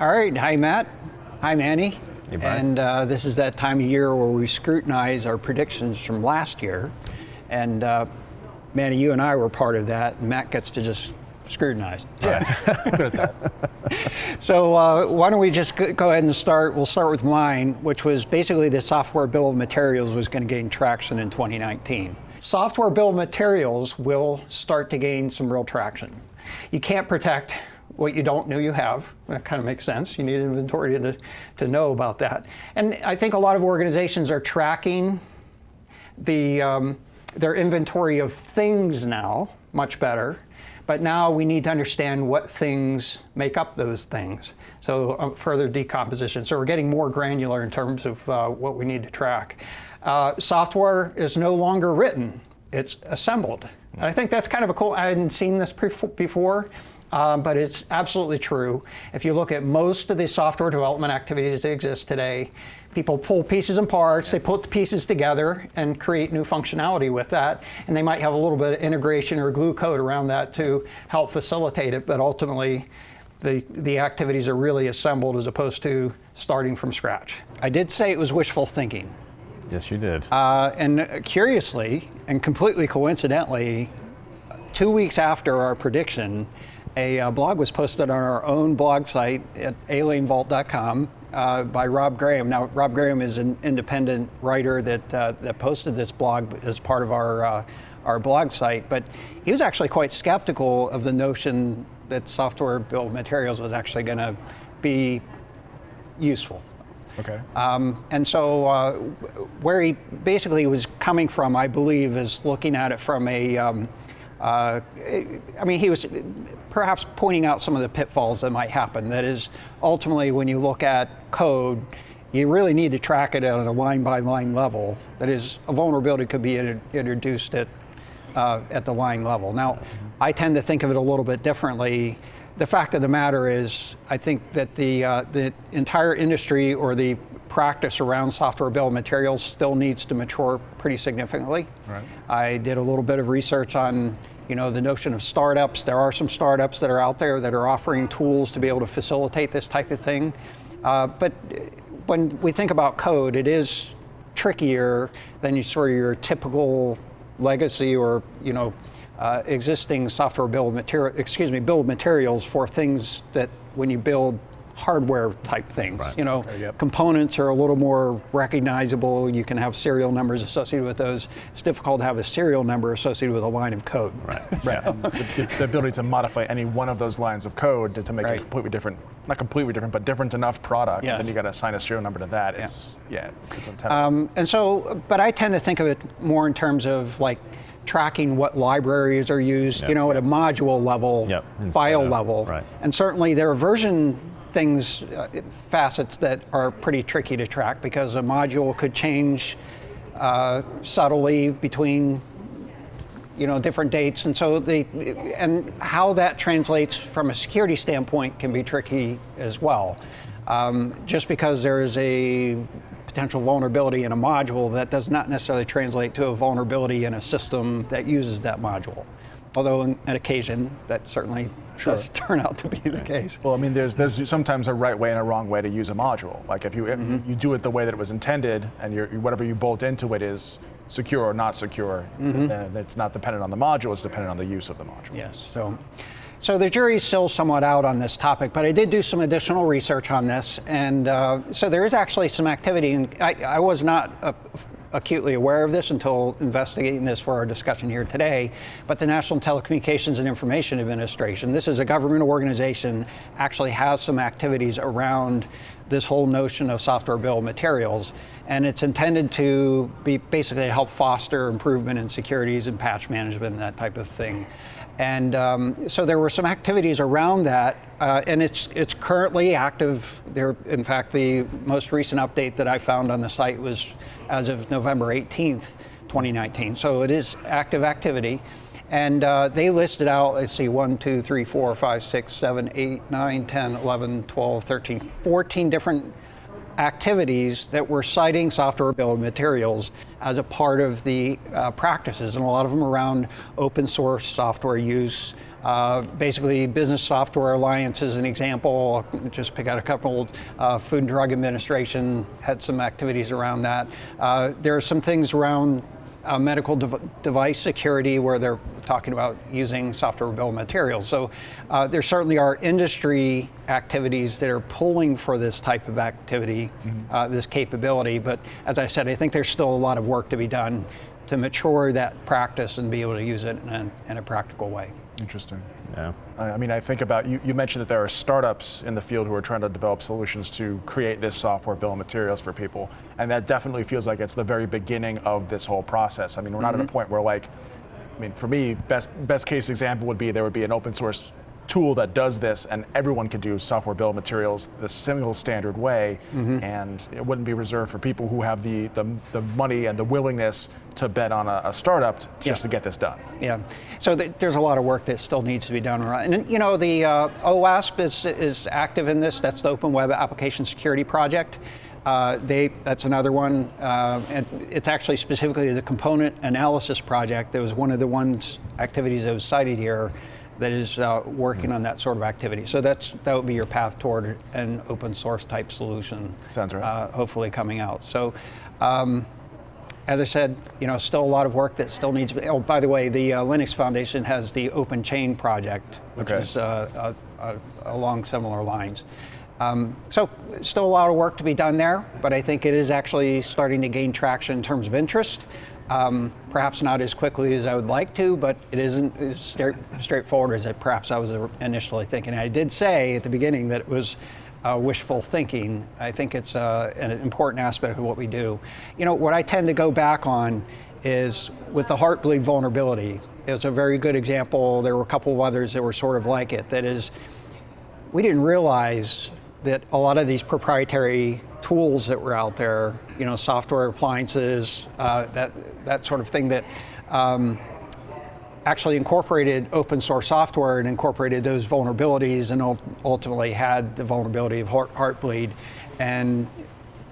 All right, hi Matt, hi Manny. Hey, Brian. And this is that time of year where we scrutinize our predictions from last year. And Manny, you and I were part of that, and Matt gets to just scrutinize. Yeah, I'm good at that. So why don't we just go ahead and start? We'll start with mine, which was basically the software bill of materials was going to gain traction in 2019. Software bill of materials will start to gain some real traction. You can't protect what you don't know you have. That kind of makes sense. You need inventory to know about that. And I think a lot of organizations are tracking their inventory of things now much better. But now we need to understand what things make up those things. So further decomposition. So we're getting more granular in terms of what we need to track. Software is no longer written, it's assembled. And I think that's kind of a cool, I hadn't seen this before, but it's absolutely true. If you look at most of the software development activities that exist today, people pull pieces and parts, they put the pieces together and create new functionality with that. And they might have a little bit of integration or glue code around that to help facilitate it. But ultimately, the activities are really assembled as opposed to starting from scratch. I did say it was wishful thinking. Yes, you did. And curiously, and completely coincidentally, 2 weeks after our prediction, a blog was posted on our own blog site at alienvault.com by Rob Graham. Now, Rob Graham is an independent writer that posted this blog as part of our blog site, but he was actually quite skeptical of the notion that software bill of materials was actually going to be useful. Okay. And so where he basically was coming from, I believe, is looking at it from a I mean, he was perhaps pointing out some of the pitfalls that might happen. That is, ultimately, when you look at code, you really need to track it on a line-by-line level. That is, a vulnerability could be introduced at the line level. Now, I tend to think of it a little bit differently. The fact of the matter is, I think that the entire industry or the practice around software bill of materials still needs to mature pretty significantly. Right. I did a little bit of research on, the notion of startups. There are some startups that are out there that are offering tools to be able to facilitate this type of thing. But when we think about code, it is trickier than your typical legacy or existing software bill of materials for things that when you build hardware type things. Right. Okay, yep. Components are a little more recognizable. You can have serial numbers associated with those. It's difficult to have a serial number associated with a line of code. Right. Right. The ability to modify any one of those lines of code to make a completely different, not completely different, but different enough product. Yes. And then you got to assign a serial number to that. It's intense. And so, but I tend to think of it more in terms of like tracking what libraries are used, at a module level, file level. Right. And certainly there are version things, facets that are pretty tricky to track because a module could change subtly between different dates, and so and how that translates from a security standpoint can be tricky as well. Just because there is a potential vulnerability in a module, that does not necessarily translate to a vulnerability in a system that uses that module. Although on occasion, that certainly does turn out to be the case. Well, I mean, there's sometimes a right way and a wrong way to use a module. Like if you do it the way that it was intended, and whatever you bolt into it is secure or not secure, then it's not dependent on the module, it's dependent on the use of the module. Yes, so the jury's still somewhat out on this topic, but I did do some additional research on this, and so there is actually some activity, and I was not acutely aware of this until investigating this for our discussion here today, but the National Telecommunications and Information Administration, this is a government organization, actually has some activities around this whole notion of software bill of materials, and it's intended to be basically to help foster improvement in securities and patch management and that type of thing. And so there were some activities around that, and it's currently active. In fact, the most recent update that I found on the site was as of November 18th, 2019. So it is active activity. And they listed out, let's see, 1, 2, 3, 4, 5, 6, 7, 8, 9, 10, 11, 12, 13, 14 different activities that were citing software bill of materials as a part of the practices, and a lot of them around open source software use. Basically, Business Software Alliance is an example. I'll just pick out a couple. Food and Drug Administration had some activities around that. There are some things around medical device security where they're talking about using software bill of materials. So there certainly are industry activities that are pulling for this type of activity, this capability. But as I said, I think there's still a lot of work to be done to mature that practice and be able to use it in a practical way. Interesting. Yeah. I mean, I think about, you mentioned that there are startups in the field who are trying to develop solutions to create this software bill of materials for people. And that definitely feels like it's the very beginning of this whole process. I mean, we're not at a point where, like, I mean, for me, best case example would be there would be an open source tool that does this, and everyone could do software bill of materials the single standard way, and it wouldn't be reserved for people who have the money and the willingness to bet on a startup just to get this done. Yeah, so there's a lot of work that still needs to be done. And you know, the OWASP is active in this. That's the Open Web Application Security Project. That's another one, and it's actually specifically the Component Analysis Project. That was one of the activities that was cited here that is working on that sort of activity. So that would be your path toward an open source type solution. Sounds right. Hopefully coming out. So, as I said, you know, still a lot of work that still needs to be. Oh, by the way, the Linux Foundation has the Open Chain project, which is along similar lines. So still a lot of work to be done there, but I think it is actually starting to gain traction in terms of interest. Perhaps not as quickly as I would like to, but it isn't as straightforward as perhaps I was initially thinking. I did say at the beginning that it was wishful thinking. I think it's an important aspect of what we do. You know, what I tend to go back on is with the Heartbleed vulnerability. It's a very good example. There were a couple of others that were sort of like it. That is, we didn't realize that a lot of these proprietary tools that were out there, you know, software appliances, that sort of thing, that actually incorporated open source software and incorporated those vulnerabilities, and ultimately had the vulnerability of Heartbleed. And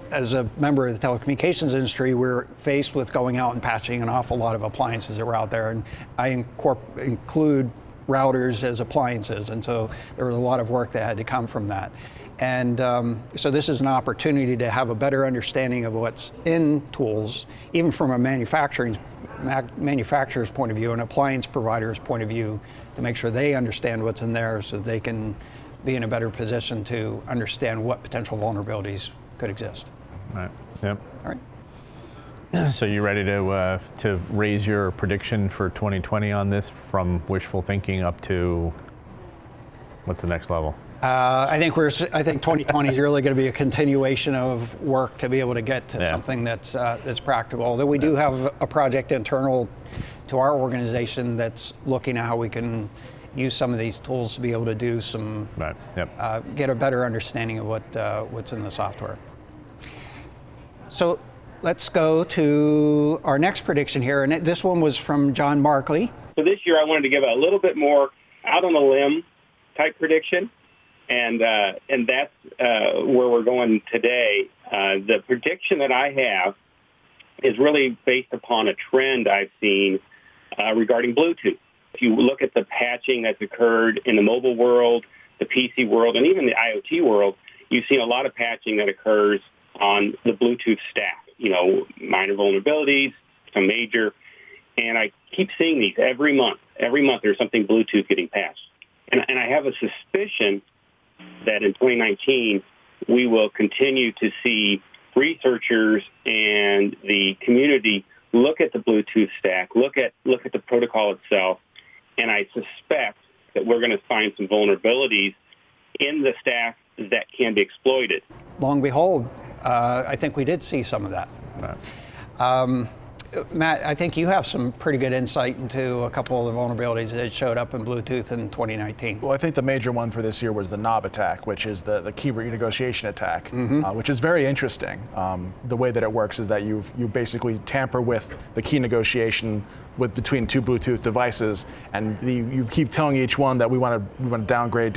as a member of the telecommunications industry, we're faced with going out and patching an awful lot of appliances that were out there, and I include routers as appliances, and so there was a lot of work that had to come from that. And so this is an opportunity to have a better understanding of what's in tools, even from a manufacturer's point of view, an appliance provider's point of view, to make sure they understand what's in there so they can be in a better position to understand what potential vulnerabilities could exist. Right. Yep. All right. So you ready to raise your prediction for 2020 on this from wishful thinking up to what's the next level? I think 2020 is really going to be a continuation of work to be able to get to something that's practical. Although we do have a project internal to our organization that's looking at how we can use some of these tools to be able to do some, get a better understanding of what's in the software. So let's go to our next prediction here, and this one was from John Markley. So this year I wanted to give a little bit more out on a limb type prediction. And that's where we're going today. The prediction that I have is really based upon a trend I've seen regarding Bluetooth. If you look at the patching that's occurred in the mobile world, the PC world, and even the IoT world, you've seen a lot of patching that occurs on the Bluetooth stack. You know, minor vulnerabilities, some major. And I keep seeing these every month. Every month there's something Bluetooth getting patched. And I have a suspicion that in 2019, we will continue to see researchers and the community look at the Bluetooth stack, look at the protocol itself, and I suspect that we're going to find some vulnerabilities in the stack that can be exploited. Long and behold, I think we did see some of that. Right. Matt, I think you have some pretty good insight into a couple of the vulnerabilities that showed up in Bluetooth in 2019. Well, I think the major one for this year was the knob attack, which is the key renegotiation attack, which is very interesting. The way that it works is that you basically tamper with the key negotiation between two Bluetooth devices, and you keep telling each one that we want to downgrade,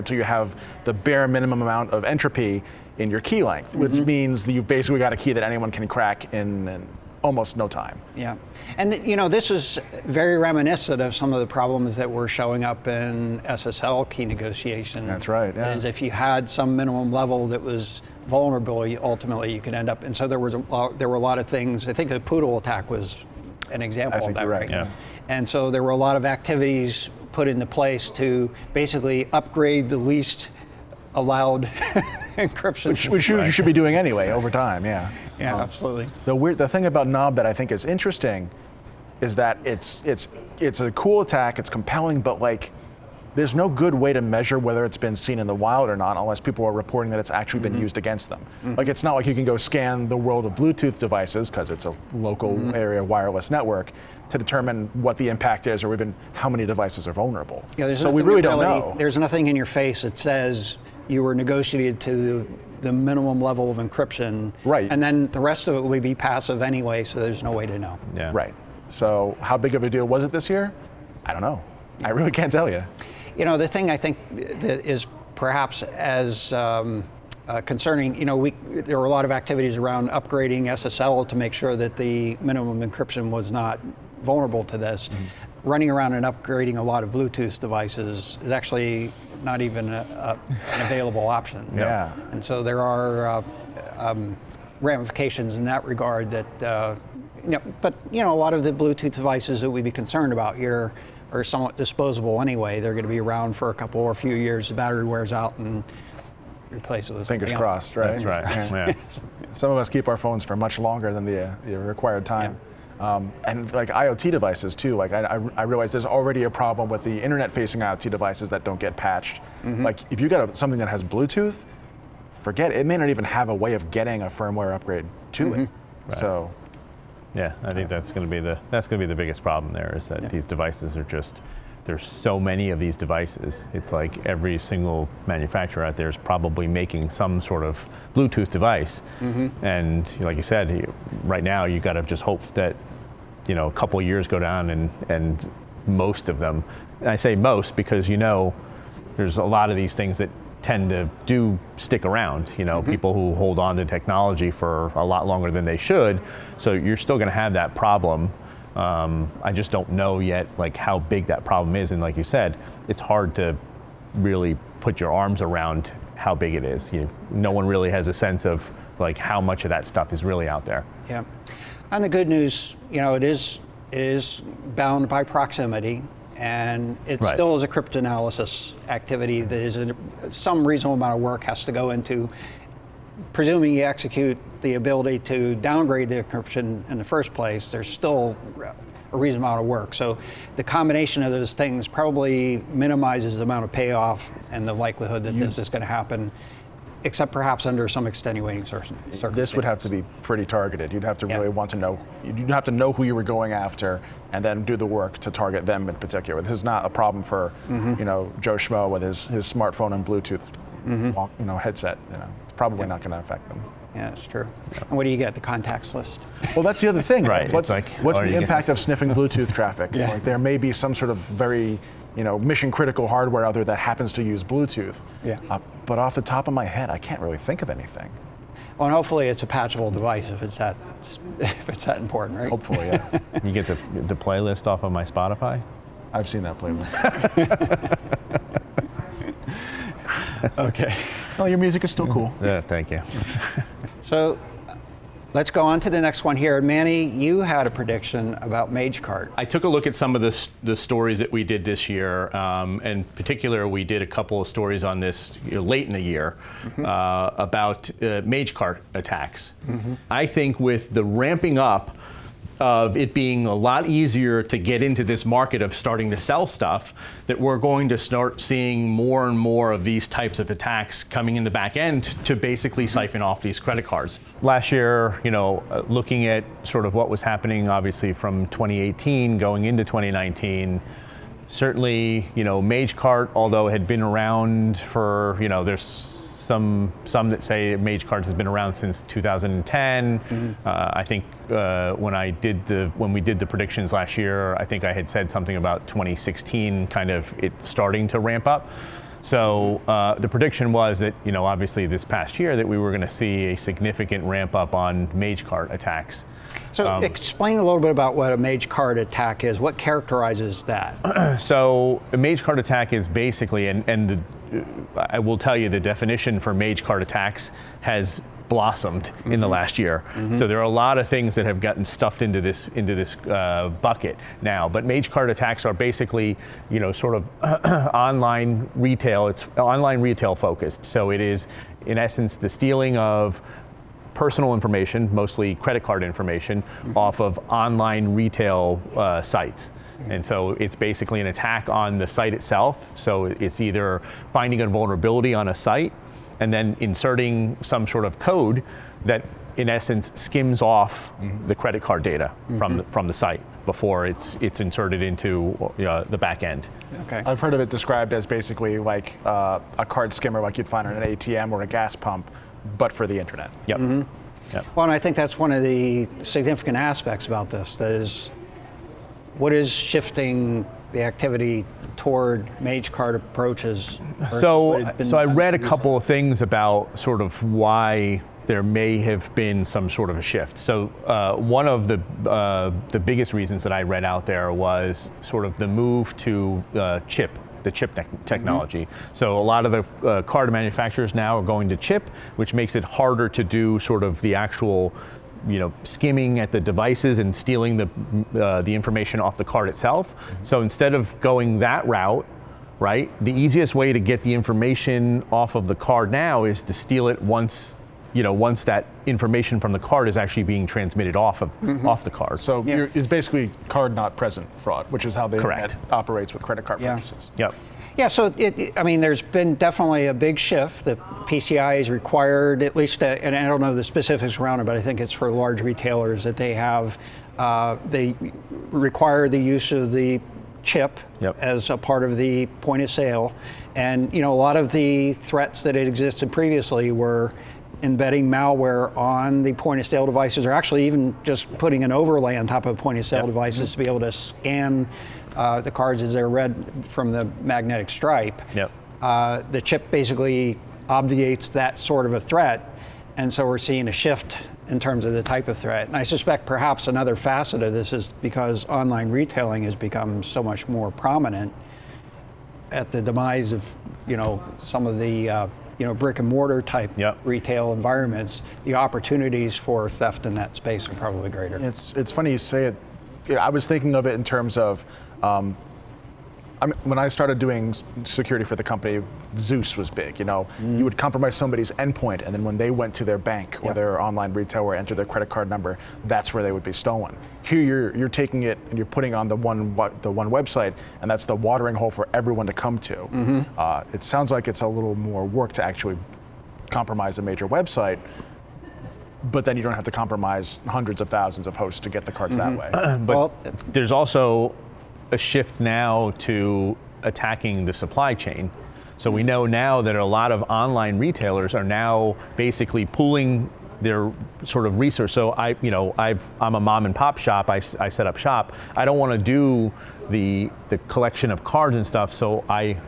so you have the bare minimum amount of entropy, in your key length, which means that you've basically got a key that anyone can crack in almost no time. Yeah, and this is very reminiscent of some of the problems that were showing up in SSL key negotiation. That's right, yeah. That is, if you had some minimum level that was vulnerable, ultimately you could end up, and so there were a lot of things. I think the Poodle attack was an example of that, you're right. right? Yeah. And so there were a lot of activities put into place to basically upgrade the least allowed encryption. Which you should be doing anyway over time, yeah. Yeah, absolutely. The thing about Knob that I think is interesting is that it's a cool attack, it's compelling, but like there's no good way to measure whether it's been seen in the wild or not unless people are reporting that it's actually been used against them. Like it's not like you can go scan the world of Bluetooth devices because it's a local area wireless network to determine what the impact is or even how many devices are vulnerable. Yeah, so we really don't know. There's nothing in your face that says you were negotiated to the minimum level of encryption. Right. And then the rest of it would be passive anyway, so there's no way to know. Yeah. Right. So how big of a deal was it this year? I don't know. I really can't tell you. The thing I think that is perhaps as concerning, there were a lot of activities around upgrading SSL to make sure that the minimum encryption was not vulnerable to this. Running around and upgrading a lot of Bluetooth devices is actually not even an available option. Yeah. And so there are ramifications in that regard that, but a lot of the Bluetooth devices that we'd be concerned about here are somewhat disposable anyway. They're going to be around for a couple or few years. The battery wears out and replace it with something Fingers else. crossed, right? That's right. Yeah. Some of us keep our phones for much longer than the required time. And like IoT devices too, like I realize there's already a problem with the internet-facing IoT devices that don't get patched. Like if you got something that has Bluetooth, forget it. It may not even have a way of getting a firmware upgrade to it. Right. So, Yeah, I think that's going to be the biggest problem there is that these devices are there's so many of these devices. It's like every single manufacturer out there is probably making some sort of Bluetooth device. And like you said, right now you got to just hope that a couple of years go down and most of them, and I say most because there's a lot of these things that tend to stick around, people who hold on to technology for a lot longer than they should. So you're still going to have that problem. I just don't know yet like how big that problem is. And like you said, it's hard to really put your arms around how big it is. No one really has a sense of like how much of that stuff is really out there. Yeah. And the good news, it is bound by proximity. And it still is a cryptanalysis activity that is some reasonable amount of work has to go into presuming you execute the ability to downgrade the encryption in the first place. There's still a reasonable amount of work. So the combination of those things probably minimizes the amount of payoff and the likelihood that this is going to happen, except perhaps under some extenuating circumstances. This would have to be pretty targeted. You'd have to really want to know. You'd have to know who you were going after, and then do the work to target them in particular. This is not a problem for Joe Schmo with his smartphone and Bluetooth headset. It's probably not going to affect them. Yeah, that's true. And what do you get? The contacts list? Well, that's the other thing. Right. What's the impact of sniffing Bluetooth traffic? Yeah. Like there may be some sort of very mission critical hardware out there that happens to use Bluetooth. Yeah. But off the top of my head, I can't really think of anything. Well, and hopefully it's a patchable device if it's that important, right? Hopefully, yeah. You get the playlist off of my Spotify? I've seen that playlist. Okay. Well, your music is still cool. Yeah, thank you. So let's go on to the next one here. Manny, you had a prediction about MageCart. I took a look at some of the stories that we did this year. In particular, we did a couple of stories on this late in the year about MageCart attacks. I think with the ramping up of it being a lot easier to get into this market of starting to sell stuff, that we're going to start seeing more and more of these types of attacks coming in the back end to basically siphon off these credit cards. Last year, looking at sort of what was happening, obviously from 2018 going into 2019, certainly, MageCart, although it had been around for, there's some that say MageCart has been around since 2010. I think when we did the predictions last year, I think I had said something about 2016, kind of it starting to ramp up. So the prediction was that, obviously this past year that we were going to see a significant ramp up on mage card attacks. So explain a little bit about what a mage card attack is. What characterizes that? So a mage card attack is basically, I will tell you the definition for mage card attacks has blossomed in the last year. So there are a lot of things that have gotten stuffed into this bucket now. But mage card attacks are basically, sort of online retail. It's online retail focused. So it is, in essence, the stealing of personal information, mostly credit card information, off of online retail sites. And so it's basically an attack on the site itself. So it's either finding a vulnerability on a site and then inserting some sort of code that, in essence, skims off the credit card data from the site before it's inserted into the back end. Okay. I've heard of it described as basically like a card skimmer like you'd find on an ATM or a gas pump, but for the internet. Yep. Yep. Well, and I think that's one of the significant aspects about this. That is, what is shifting the activity toward mage card approaches? So I read a couple of things about sort of why there may have been some sort of a shift. So one of the biggest reasons that I read out there was sort of the move to the chip technology. So a lot of the card manufacturers now are going to chip, which makes it harder to do sort of the actual skimming at the devices and stealing the information off the card itself. So instead of going that route, right, the easiest way to get the information off of the card now is to steal it once that information from the card is actually being transmitted off the card. So it's basically card not present fraud, which is how the Correct. internet operates with credit card purchases. Yep. Yeah, so there's been definitely a big shift. The PCI is required, at least, and I don't know the specifics around it, but I think it's for large retailers that they have, they require the use of the chip as a part of the point of sale. And, a lot of the threats that had existed previously were embedding malware on the point of sale devices, or actually even just putting an overlay on top of point of sale devices to be able to scan the cards as they're read from the magnetic stripe. The chip basically obviates that sort of a threat, and so we're seeing a shift in terms of the type of threat. And I suspect perhaps another facet of this is because online retailing has become so much more prominent at the demise of, some of the brick and mortar type retail environments. The opportunities for theft in that space are probably greater. It's funny you say it. I was thinking of it in terms of when I started doing security for the company, Zeus was big. You would compromise somebody's endpoint, and then when they went to their bank or their online retailer or enter their credit card number, that's where they would be stolen. Here, you're taking it and you're putting on the one website, and that's the watering hole for everyone to come to. It sounds like it's a little more work to actually compromise a major website, but then you don't have to compromise hundreds of thousands of hosts to get the cards that way. But there's also a shift now to attacking the supply chain. So we know now that a lot of online retailers are now basically pooling their sort of research. So I'm a mom and pop shop. I set up shop. I don't want to do the collection of cards and stuff. So I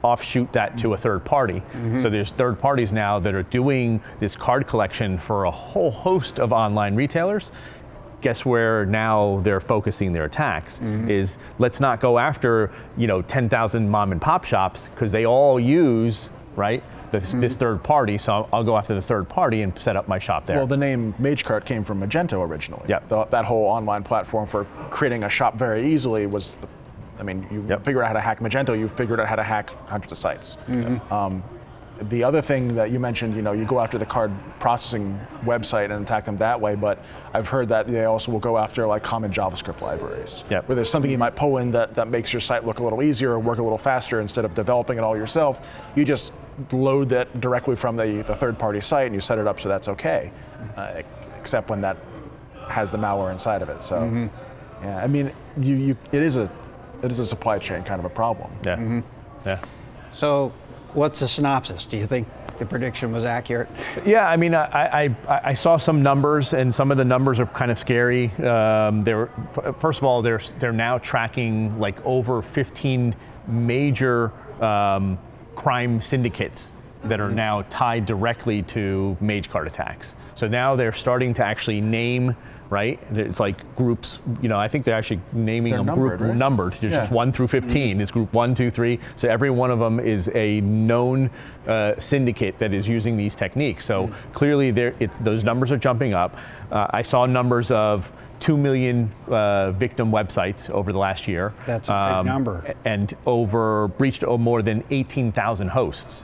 offshoot that to a third party. So there's third parties now that are doing this card collection for a whole host of online retailers. Guess where now they're focusing their attacks is, let's not go after 10,000 mom and pop shops, because they all use this third party. So I'll go after the third party and set up my shop there. Well, the name MageCart came from Magento originally. That whole online platform for creating a shop very easily was you figured out how to hack Magento, you figured out how to hack hundreds of sites. The other thing that you mentioned, you go after the card processing website and attack them that way, but I've heard that they also will go after like common JavaScript libraries, where there's something you might pull in that makes your site look a little easier or work a little faster. Instead of developing it all yourself, you just load that directly from the third-party site and you set it up so that's okay, except when that has the malware inside of it. So, it is a supply chain kind of a problem. So what's the synopsis? Do you think the prediction was accurate? Yeah, I saw some numbers, and some of the numbers are kind of scary. First of all, they're now tracking like over 15 major crime syndicates that are now tied directly to Mage card attacks. So now they're starting to actually name, right? It's like groups, I think they're actually naming They're them numbered, right? numbered. There's just 1 through 15 is group 1, 2, 3. So every one of them is a known syndicate that is using these techniques. So clearly those numbers are jumping up. I saw numbers of 2 million victim websites over the last year. That's a big number. And breached more than 18,000 hosts.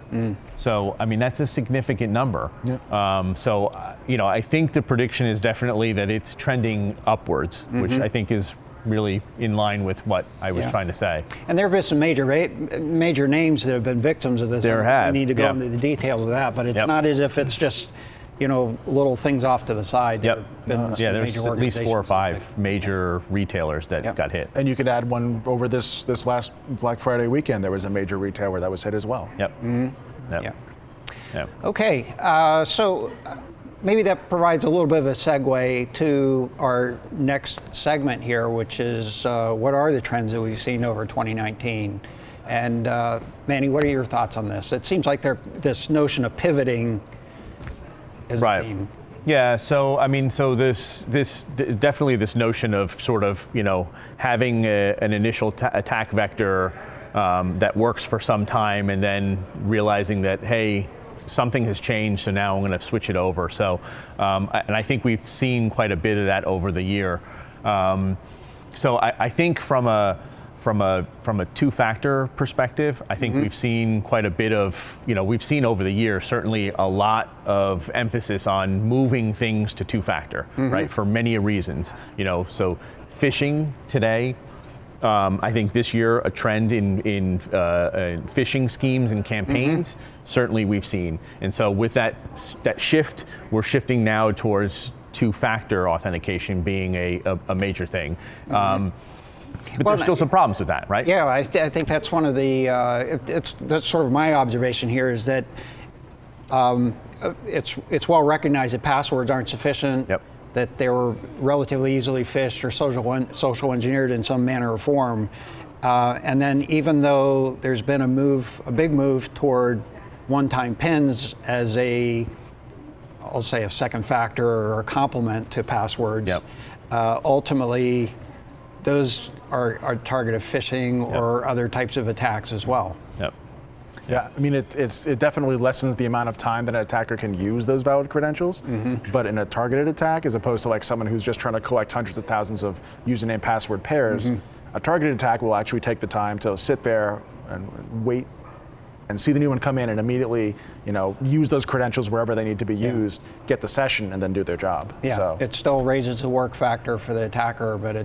So, that's a significant number. I think the prediction is definitely that it's trending upwards, which I think is really in line with what I was trying to say. And there have been some major names that have been victims of this. There have. We need to go into the details of that, but it's not as if it's just little things off to the side. There's major at least 4 or 5 organizations. major retailers that got hit. And you could add one over this last Black Friday weekend. There was a major retailer that was hit as well. Okay, so maybe that provides a little bit of a segue to our next segment here, which is what are the trends that we've seen over 2019? And Manny, what are your thoughts on this? It seems like this notion of pivoting is a theme. Yeah, so this definitely this notion of sort of having an initial attack vector that works for some time, and then realizing that, hey, something has changed, so now I'm going to switch it over. So, and I think we've seen quite a bit of that over the year. So I think from a two-factor perspective, I think we've seen quite a bit of, we've seen over the year certainly a lot of emphasis on moving things to two-factor, right? For many reasons, so phishing today. I think this year a trend in phishing schemes and campaigns, certainly we've seen. And so with that shift, we're shifting now towards two-factor authentication being a major thing. But there's still some problems with that, right? Yeah, I think that's one of the, that's sort of my observation here, is that it's well recognized that passwords aren't sufficient. That they were relatively easily phished or social engineered in some manner or form. And then even though there's been a big move toward one-time PINs as I'll say a second factor or a complement to passwords, ultimately those are target of phishing or other types of attacks as well. Yeah, it definitely lessens the amount of time that an attacker can use those valid credentials, but in a targeted attack, as opposed to like someone who's just trying to collect hundreds of thousands of username password pairs, a targeted attack will actually take the time to sit there and wait and see the new one come in and immediately, use those credentials wherever they need to be used, get the session, and then do their job. Yeah, it still raises the work factor for the attacker, but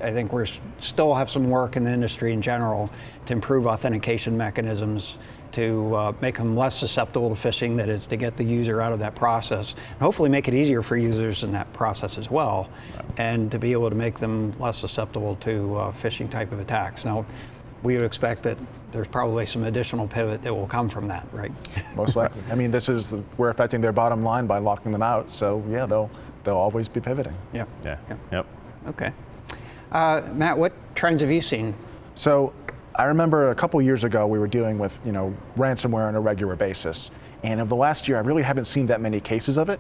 I think we still have some work in the industry in general to improve authentication mechanisms to make them less susceptible to phishing, that is, to get the user out of that process, and hopefully make it easier for users in that process as well, and to be able to make them less susceptible to phishing type of attacks. Now, we would expect that there's probably some additional pivot that will come from that, right? Most likely. We're affecting their bottom line by locking them out. So yeah, they'll always be pivoting. Yep. Okay. Matt, what trends have you seen? So I remember a couple years ago we were dealing with ransomware on a regular basis. And of the last year, I really haven't seen that many cases of it.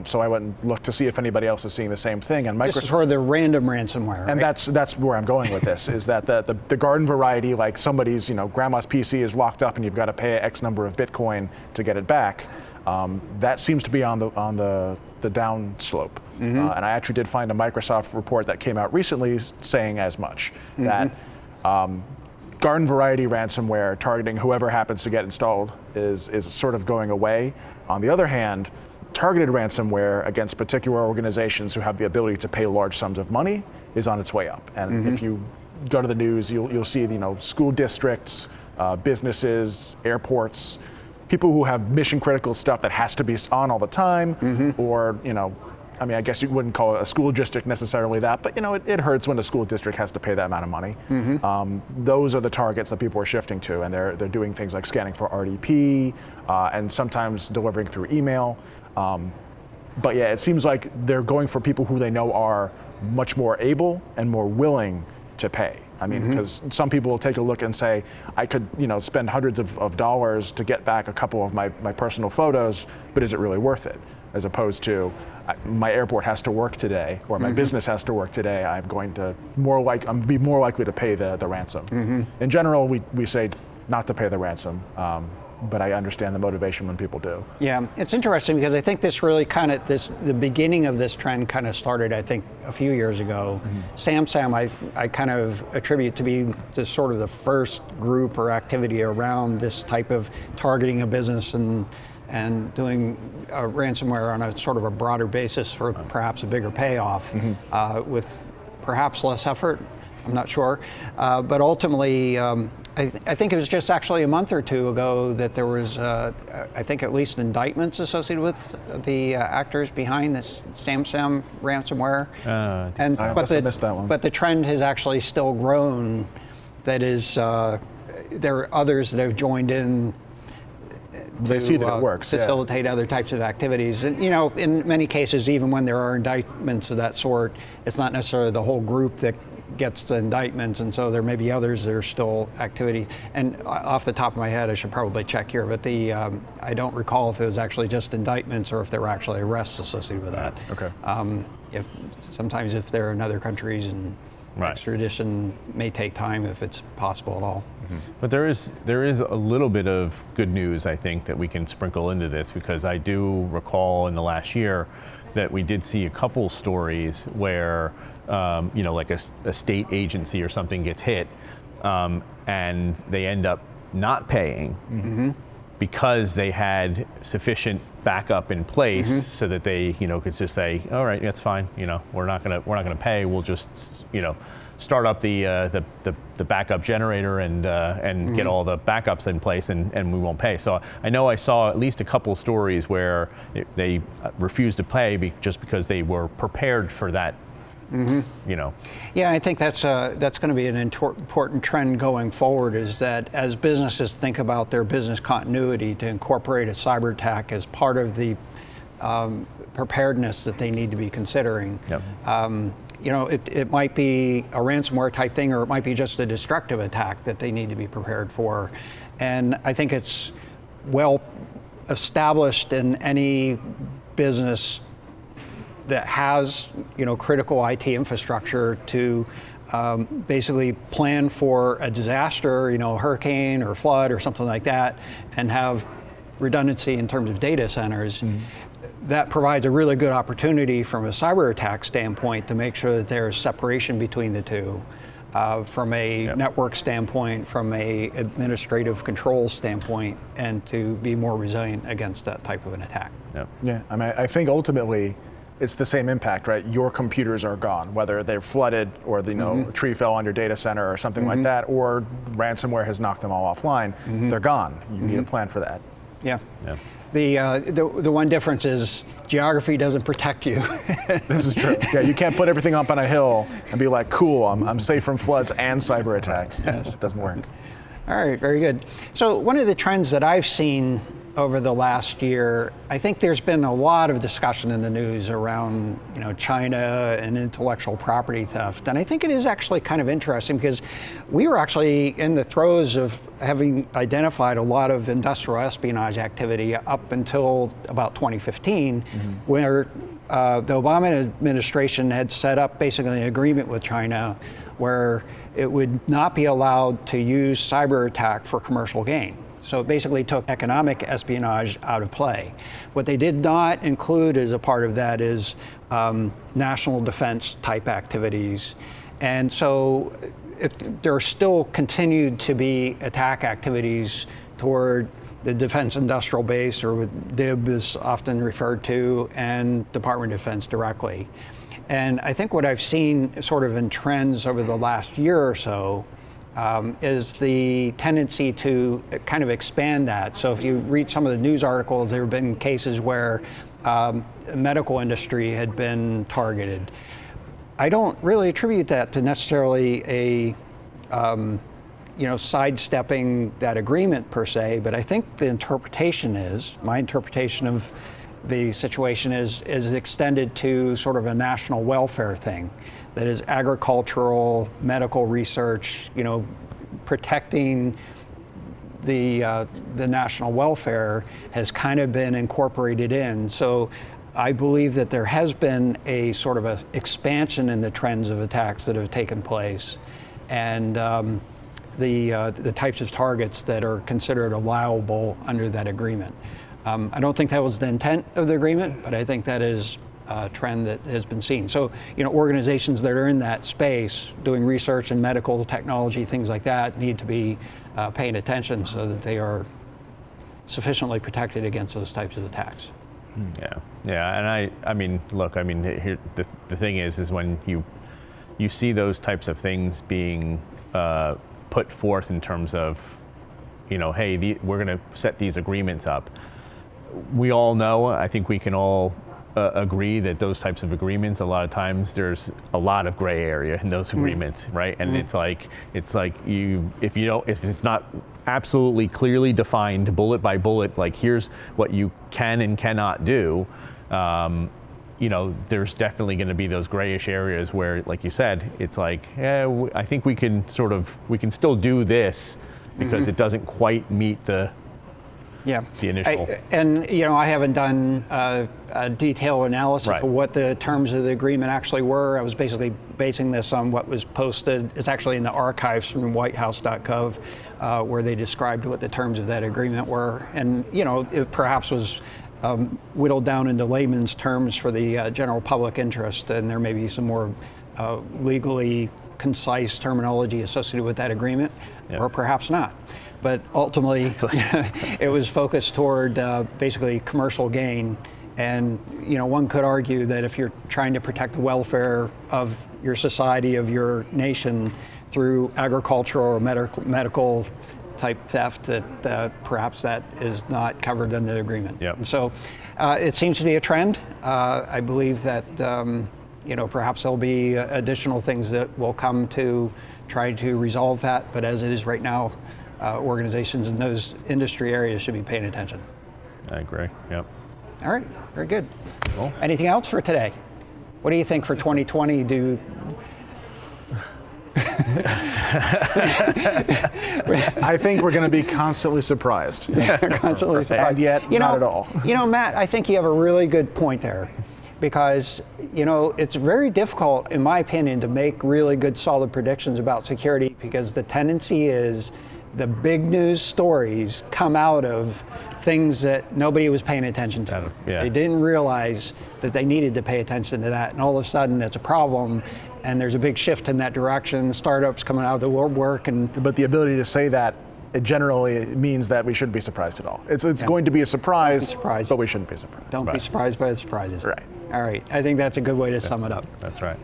So I went and looked to see if anybody else is seeing the same thing. And This is sort of the random ransomware, and right? that's where I'm going with this, is that the garden variety, like somebody's grandma's PC is locked up and you've got to pay X number of Bitcoin to get it back. That seems to be on the down slope. And I actually did find a Microsoft report that came out recently saying as much, that garden variety ransomware targeting whoever happens to get installed is sort of going away. On the other hand, targeted ransomware against particular organizations who have the ability to pay large sums of money is on its way up. And if you go to the news, you'll see school districts, businesses, airports, people who have mission critical stuff that has to be on all the time, or I guess you wouldn't call it a school district necessarily that, but it hurts when a school district has to pay that amount of money. Those are the targets that people are shifting to, and they're doing things like scanning for RDP and sometimes delivering through email. But yeah, it seems like they're going for people who they know are much more able and more willing to pay. I mean, because some people will take a look and say, I could, spend hundreds of dollars to get back a couple of my personal photos, but is it really worth it? As opposed to, my airport has to work today, or my business has to work today. I'm going to be more likely to pay the ransom. In general, we say not to pay the ransom. But I understand the motivation when people do. Yeah, it's interesting because I think this really the beginning of this trend kind of started, I think, a few years ago. SamSam, I kind of attribute to be the sort of the first group or activity around this type of targeting a business and doing ransomware on a sort of a broader basis for perhaps a bigger payoff with perhaps less effort. I'm not sure, but ultimately, I think it was just actually a month or two ago that there was, I think, at least indictments associated with the actors behind this SamSam ransomware. I missed that one. But the trend has actually still grown. That is, there are others that have joined in. They see that it works. Facilitate other types of activities. And, in many cases, even when there are indictments of that sort, it's not necessarily the whole group that gets the indictments, and so there may be others that are still activities. And off the top of my head, I should probably check here, but I don't recall if it was actually just indictments or if there were actually arrests associated with that. Okay. Sometimes if they're in other countries and extradition may take time if it's possible at all. But there is a little bit of good news, I think, that we can sprinkle into this, because I do recall in the last year that we did see a couple stories where like a state agency or something gets hit, and they end up not paying because they had sufficient backup in place so that they could just say, all right, that's fine, we're not gonna pay. We'll just start up the backup generator and get all the backups in place, and we won't pay. So I know I saw at least a couple stories where they refused to pay just because they were prepared for that. Yeah, I think that's going to be an important trend going forward, is that as businesses think about their business continuity, to incorporate a cyber attack as part of the preparedness that they need to be considering. Yep. It might be a ransomware type thing, or it might be just a destructive attack that they need to be prepared for. And I think it's well established in any business that has critical IT infrastructure to basically plan for a disaster, hurricane or flood or something like that, and have redundancy in terms of data centers. That provides a really good opportunity from a cyber attack standpoint to make sure that there's separation between the two, from a network standpoint, from a administrative control standpoint, and to be more resilient against that type of an attack. Yeah, I mean, I think ultimately it's the same impact, right? Your computers are gone, whether they're flooded or a tree fell on your data center or something like that, or ransomware has knocked them all offline. They're gone. You need a plan for that. Yeah. The one difference is geography doesn't protect you. This is true. Yeah, you can't put everything up on a hill and be like, cool, I'm safe from floods and cyber attacks. It doesn't work. All right, very good. So one of the trends that I've seen over the last year, I think there's been a lot of discussion in the news around China and intellectual property theft. And I think it is actually kind of interesting, because we were actually in the throes of having identified a lot of industrial espionage activity up until about 2015, where the Obama administration had set up basically an agreement with China where it would not be allowed to use cyber attack for commercial gain. So it basically took economic espionage out of play. What they did not include as a part of that is national defense type activities. And so there still continued to be attack activities toward the defense industrial base, or what DIB is often referred to, and Department of Defense directly. And I think what I've seen sort of in trends over the last year or so is the tendency to kind of expand that. So if you read some of the news articles, there have been cases where the medical industry had been targeted. I don't really attribute that to necessarily a sidestepping that agreement per se, but I think the interpretation is, my interpretation of the situation is extended to sort of a national welfare thing, that is agricultural, medical research, protecting the national welfare has kind of been incorporated in. So I believe that there has been a sort of a expansion in the trends of attacks that have taken place, and the types of targets that are considered allowable under that agreement. I don't think that was the intent of the agreement, but I think that is a trend that has been seen. So, organizations that are in that space doing research in medical technology, things like that, need to be paying attention so that they are sufficiently protected against those types of attacks. Yeah, and I mean, look, here the thing is when you see those types of things being put forth in terms of, hey, we're going to set these agreements up. We all know, I think we can all agree that those types of agreements, a lot of times there's a lot of gray area in those agreements, right? And it's like if it's not absolutely clearly defined bullet by bullet, like here's what you can and cannot do, there's definitely going to be those grayish areas where, like you said, it's like, I think we can still do this because it doesn't quite meet the initial. I haven't done a detailed analysis of what the terms of the agreement actually were. I was basically basing this on what was posted. It's actually in the archives from whitehouse.gov, where they described what the terms of that agreement were. And, it perhaps was whittled down into layman's terms for the general public interest, and there may be some more legally concise terminology associated with that agreement, or perhaps not. But ultimately, it was focused toward basically commercial gain. And one could argue that if you're trying to protect the welfare of your society, of your nation, through agricultural or medical type theft, that perhaps that is not covered in the agreement. Yep. So it seems to be a trend. I believe that perhaps there'll be additional things that will come to try to resolve that. But as it is right now, organizations in those industry areas should be paying attention. I agree. Yep. All right. Very good. Cool. Anything else for today? What do you think for 2020? I think we're going to be constantly surprised. Constantly surprised. And yet, not at all. Matt, I think you have a really good point there, because it's very difficult, in my opinion, to make really good, solid predictions about security, because the tendency is the big news stories come out of things that nobody was paying attention to. Yeah. They didn't realize that they needed to pay attention to that, and all of a sudden it's a problem, and there's a big shift in that direction. Startups coming out of the woodwork, But the ability to say that, it generally means that we shouldn't be surprised at all. It's going to be a surprise, but we shouldn't be surprised. Don't be surprised by the surprises. Right. All right. I think that's a good way to sum it up. That's right.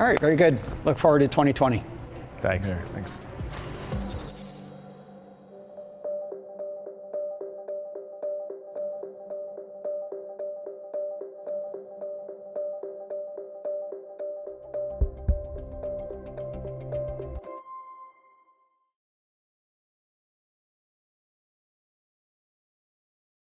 All right. Very good. Look forward to 2020. Thanks. Thanks.